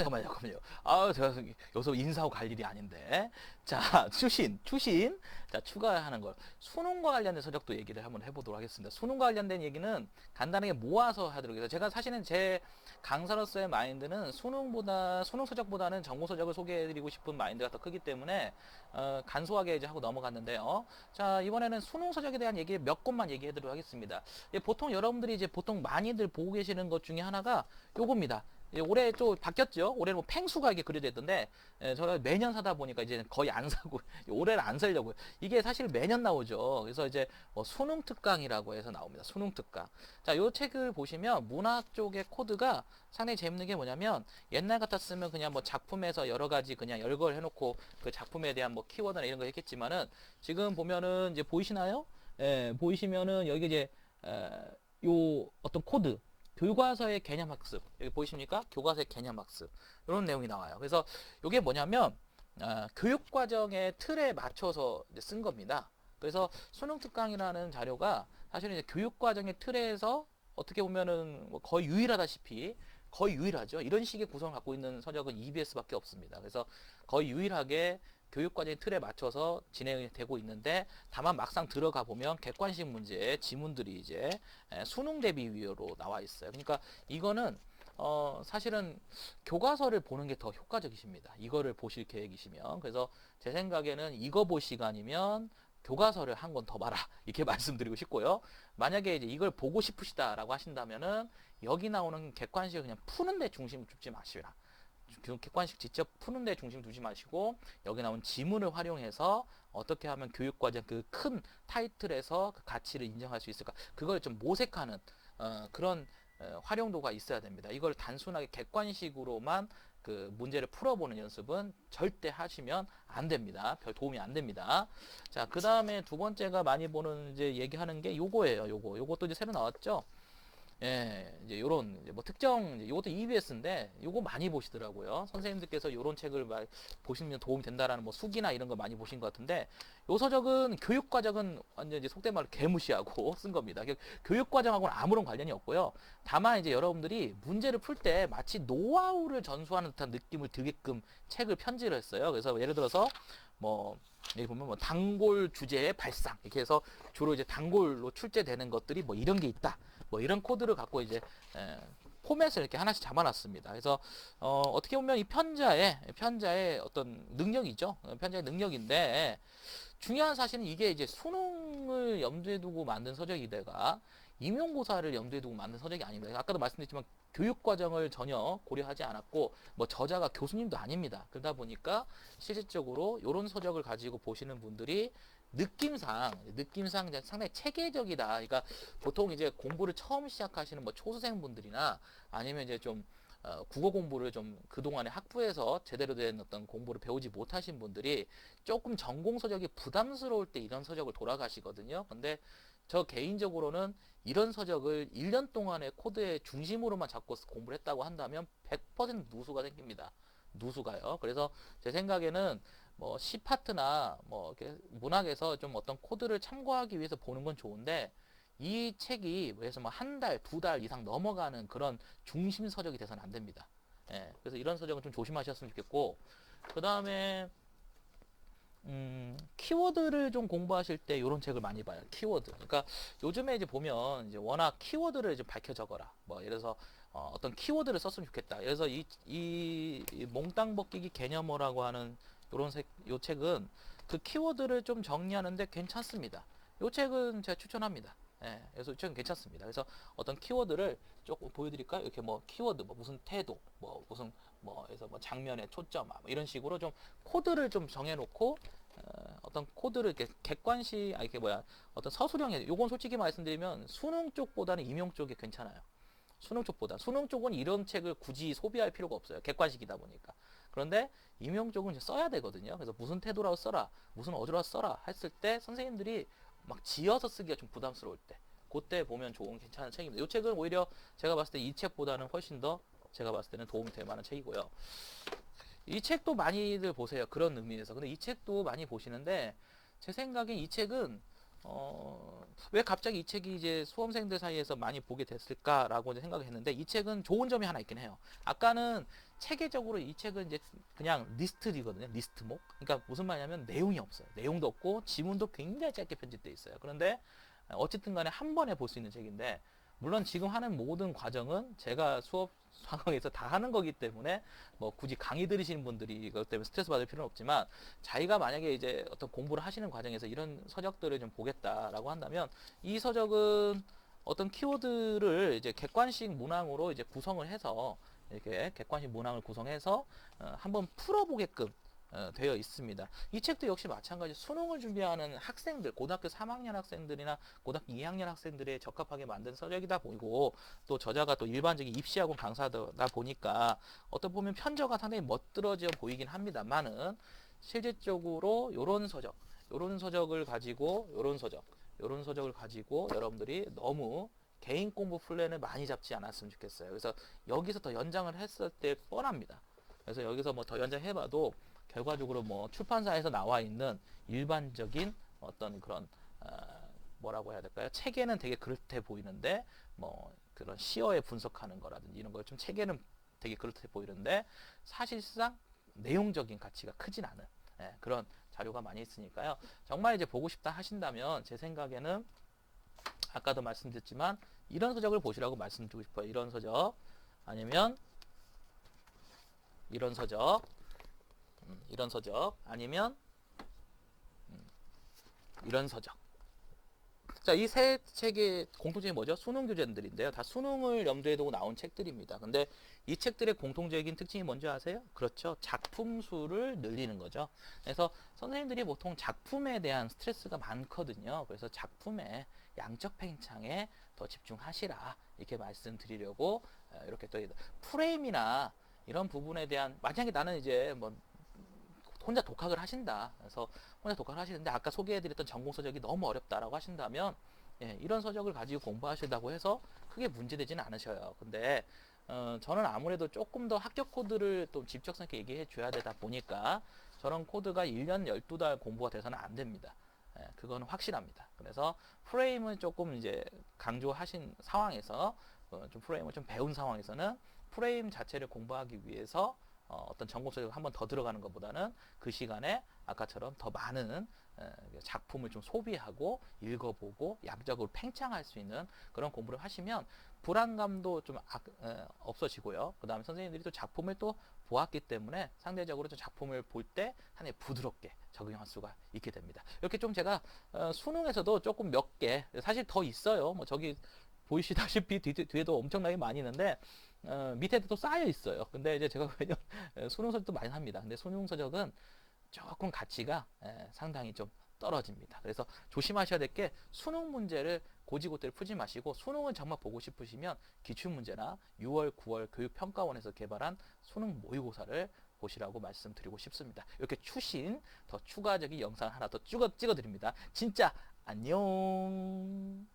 잠깐만요. 아, 제가 여기서 인사하고 갈 일이 아닌데. 자, 추신. 자, 추가하는 걸. 수능과 관련된 서적도 얘기를 한번 해보도록 하겠습니다. 수능과 관련된 얘기는 간단하게 모아서 하도록 해서 제가 사실은 제 강사로서의 마인드는 수능 서적보다는 전공 서적을 소개해드리고 싶은 마인드가 더 크기 때문에 간소하게 이제 하고 넘어갔는데요. 자, 이번에는 수능 서적에 대한 얘기 몇 곳만 얘기해드리도록 하겠습니다. 보통 여러분들이 이제 보통 많이들 보고 계시는 것 중에 하나가 요겁니다. 올해 좀 바뀌었죠. 올해는 뭐 팽수가 이게 그려져 있던데 제가 매년 사다 보니까 이제 거의 안 사고 올해는 안 살려고요. 이게 사실 매년 나오죠. 그래서 이제 뭐 수능 특강이라고 해서 나옵니다. 수능 특강. 자, 요 책을 보시면 문학 쪽의 코드가 상당히 재밌는 게 뭐냐면 옛날 같았으면 그냥 뭐 작품에서 여러 가지 그냥 열거를 해놓고 그 작품에 대한 뭐 키워드나 이런 거 했겠지만은 지금 보면은 이제 보이시나요? 예, 보이시면은 여기 이제 요 어떤 코드 교과서의 개념 학습 여기 보이십니까? 교과서의 개념 학습 이런 내용이 나와요. 그래서 이게 뭐냐면 교육 과정의 틀에 맞춰서 쓴 겁니다. 그래서 수능 특강이라는 자료가 사실은 이제 교육 과정의 틀에서 어떻게 보면은 뭐 거의 유일하다시피 거의 유일하죠. 이런 식의 구성을 갖고 있는 서적은 EBS밖에 없습니다. 그래서 거의 유일하게 교육과정의 틀에 맞춰서 진행이 되고 있는데 다만 막상 들어가 보면 객관식 문제의 지문들이 이제 수능 대비 위로 나와 있어요. 그러니까 이거는 사실은 교과서를 보는 게 더 효과적이십니다. 이거를 보실 계획이시면. 그래서 제 생각에는 이거 볼 시간이면 교과서를 한 권 더 봐라. 이렇게 말씀드리고 싶고요. 만약에 이제 이걸 보고 싶으시다라고 하신다면은 여기 나오는 객관식을 그냥 푸는 데 중심 두지 마시라. 객관식 직접 푸는 데 중심 두지 마시고 여기 나온 지문을 활용해서 어떻게 하면 교육과정 그 큰 타이틀에서 그 가치를 인정할 수 있을까 그걸 좀 모색하는 그런 활용도가 있어야 됩니다. 이걸 단순하게 객관식으로만 그 문제를 풀어보는 연습은 절대 하시면 안 됩니다. 별 도움이 안 됩니다. 자, 그 다음에 두 번째가 많이 보는 이제 얘기하는 게 요거예요. 요것도 이제 새로 나왔죠. 예, 이제 요런, 이제 뭐 특정, 이제 요것도 EBS인데, 요거 많이 보시더라고요. 선생님들께서 요런 책을 보시면 도움이 된다라는 뭐 수기나 이런 거 많이 보신 것 같은데, 요 서적은 교육과정은 완전 이제 속된 말로 개무시하고 쓴 겁니다. 교육과정하고는 아무런 관련이 없고요. 다만 이제 여러분들이 문제를 풀 때 마치 노하우를 전수하는 듯한 느낌을 들게끔 책을 편지를 했어요. 그래서 예를 들어서, 뭐, 여기 보면 뭐 단골 주제의 발상 이렇게 해서 주로 이제 단골로 출제되는 것들이 뭐 이런 게 있다. 뭐 이런 코드를 갖고 이제 포맷을 이렇게 하나씩 잡아놨습니다. 그래서 어떻게 보면 이 편자의 어떤 능력이죠. 편자의 능력인데 중요한 사실은 이게 이제 수능을 염두에 두고 만든 서적이다가 임용고사를 염두에 두고 만든 서적이 아닙니다. 아까도 말씀드렸지만 교육과정을 전혀 고려하지 않았고 뭐 저자가 교수님도 아닙니다. 그러다 보니까 실질적으로 이런 서적을 가지고 보시는 분들이 느낌상 상당히 체계적이다. 그러니까 보통 이제 공부를 처음 시작하시는 뭐 초수생분들이나 아니면 이제 좀 국어 공부를 좀 그동안에 학부에서 제대로 된 어떤 공부를 배우지 못하신 분들이 조금 전공 서적이 부담스러울 때 이런 서적을 돌아가시거든요. 근데 저 개인적으로는 이런 서적을 1년 동안의 코드의 중심으로만 잡고 공부를 했다고 한다면 100% 누수가 생깁니다. 누수가요. 그래서 제 생각에는 뭐 C파트나 뭐 이렇게 문학에서 좀 어떤 코드를 참고하기 위해서 보는 건 좋은데 이 책이 그래서 뭐 한 달, 두 달 이상 넘어가는 그런 중심 서적이 돼서는 안 됩니다. 예, 그래서 이런 서적은 좀 조심하셨으면 좋겠고 그 다음에 키워드를 좀 공부하실 때 이런 책을 많이 봐요. 키워드. 그러니까 요즘에 이제 보면 이제 워낙 키워드를 좀 밝혀 적어라. 뭐 예를 들어서 어떤 키워드를 썼으면 좋겠다. 그래서 이 몽땅 벗기기 개념어라고 하는 요 책은 그 키워드를 좀 정리하는데 괜찮습니다. 요 책은 제가 추천합니다. 예, 그래서 이 책은 괜찮습니다. 그래서 어떤 키워드를 조금 보여드릴까요? 이렇게 뭐 키워드, 뭐 무슨 태도, 뭐 무슨 그래서 뭐 장면의 초점, 뭐 이런 식으로 좀 코드를 좀 정해놓고 어떤 코드를 이렇게 객관식, 이렇게 어떤 서술형에, 요건 솔직히 말씀드리면 수능 쪽보다는 임용 쪽이 괜찮아요. 수능 쪽은 이런 책을 굳이 소비할 필요가 없어요. 객관식이다 보니까. 그런데 임용 쪽은 이제 써야 되거든요. 그래서 무슨 태도라고 써라, 무슨 어조라고 써라 했을 때 선생님들이 막 지어서 쓰기가 좀 부담스러울 때, 그때 보면 좋은 괜찮은 책입니다. 이 책은 오히려 제가 봤을 때 이 책보다는 훨씬 더 제가 봤을 때는 도움이 될 만한 책이고요. 이 책도 많이들 보세요. 그런 의미에서. 근데 이 책도 많이 보시는데 제 생각엔 이 책은 왜 갑자기 이 책이 이제 수험생들 사이에서 많이 보게 됐을까라고 이제 생각했는데 이 책은 좋은 점이 하나 있긴 해요. 아까는 체계적으로 이 책은 이제 그냥 리스트이거든요. 리스트목. 그러니까 무슨 말이냐면 내용이 없어요. 내용도 없고 지문도 굉장히 짧게 편집되어 있어요. 그런데 어쨌든 간에 한 번에 볼 수 있는 책인데 물론 지금 하는 모든 과정은 제가 수업 상황에서 다 하는 거기 때문에 뭐 굳이 강의 들으시는 분들이 이것 때문에 스트레스 받을 필요는 없지만 자기가 만약에 이제 어떤 공부를 하시는 과정에서 이런 서적들을 좀 보겠다라고 한다면 이 서적은 어떤 키워드를 이제 객관식 문항으로 이제 구성을 해서 이렇게 객관식 문항을 구성해서 한번 풀어보게끔 되어 있습니다. 이 책도 역시 마찬가지 수능을 준비하는 학생들, 고등학교 3학년 학생들이나 고등학교 2학년 학생들에 적합하게 만든 서적이다 보이고 또 저자가 또 일반적인 입시학원 강사다 보니까 어떤 보면 편저가 상당히 멋들어져 보이긴 합니다만은 실질적으로 요런 서적을 가지고 요런 서적을 가지고 여러분들이 너무 개인 공부 플랜을 많이 잡지 않았으면 좋겠어요. 그래서 여기서 더 연장을 했을 때 뻔합니다. 그래서 여기서 뭐 더 연장해봐도 결과적으로 뭐 출판사에서 나와 있는 일반적인 어떤 그런 뭐라고 해야 될까요? 체계는 되게 그럴듯해 보이는데 뭐 그런 시어에 분석하는 거라든지 이런 걸 좀 체계는 되게 그럴듯해 보이는데 사실상 내용적인 가치가 크진 않은 그런 자료가 많이 있으니까요. 정말 이제 보고 싶다 하신다면 제 생각에는 아까도 말씀드렸지만 이런 서적을 보시라고 말씀드리고 싶어요. 이런 서적 아니면 이런 서적 이런 서적 아니면 이런 서적. 자, 이 세 책의 공통점이 뭐죠? 수능 교재들인데요. 다 수능을 염두에 두고 나온 책들입니다. 근데 이 책들의 공통적인 특징이 뭔지 아세요? 그렇죠. 작품 수를 늘리는 거죠. 그래서 선생님들이 보통 작품에 대한 스트레스가 많거든요. 그래서 작품의 양적 팽창에 더 집중하시라. 이렇게 말씀드리려고 이렇게 또 프레임이나 이런 부분에 대한 만약에 나는 이제 뭐 혼자 독학을 하신다. 그래서 혼자 독학을 하시는데 아까 소개해드렸던 전공 서적이 너무 어렵다라고 하신다면 이런 서적을 가지고 공부하시다고 해서 크게 문제되지는 않으셔요. 근데 저는 아무래도 조금 더 합격 코드를 또 직접성 있게 얘기해 줘야 되다 보니까 저런 코드가 1년 12달 공부가 돼서는 안 됩니다. 그거는 확실합니다. 그래서 프레임을 조금 이제 강조하신 상황에서 좀 프레임을 좀 배운 상황에서는 프레임 자체를 공부하기 위해서 어떤 전공 서적을 한번 더 들어가는 것보다는 그 시간에 아까처럼 더 많은 작품을 좀 소비하고 읽어보고 양적으로 팽창할 수 있는 그런 공부를 하시면 불안감도 좀 없어지고요. 그 다음에 선생님들이 또 작품을 또 보았기 때문에 상대적으로 좀 작품을 볼 때 상당히 부드럽게 적용할 수가 있게 됩니다. 이렇게 좀 제가 수능에서도 조금 몇 개 사실 더 있어요. 뭐 저기 보이시다시피 뒤에도 엄청나게 많이 있는데 밑에도 또 쌓여 있어요. 근데 이제 제가 왜냐 수능 서적도 많이 삽니다. 근데 수능 서적은 조금 가치가 상당히 좀 떨어집니다. 그래서 조심하셔야 될 게 수능 문제를 고지고대로 풀지 마시고 수능을 정말 보고 싶으시면 기출문제나 6월, 9월 교육평가원에서 개발한 수능 모의고사를 보시라고 말씀드리고 싶습니다. 이렇게 추신 더 추가적인 영상 하나 더 찍어드립니다. 진짜 안녕.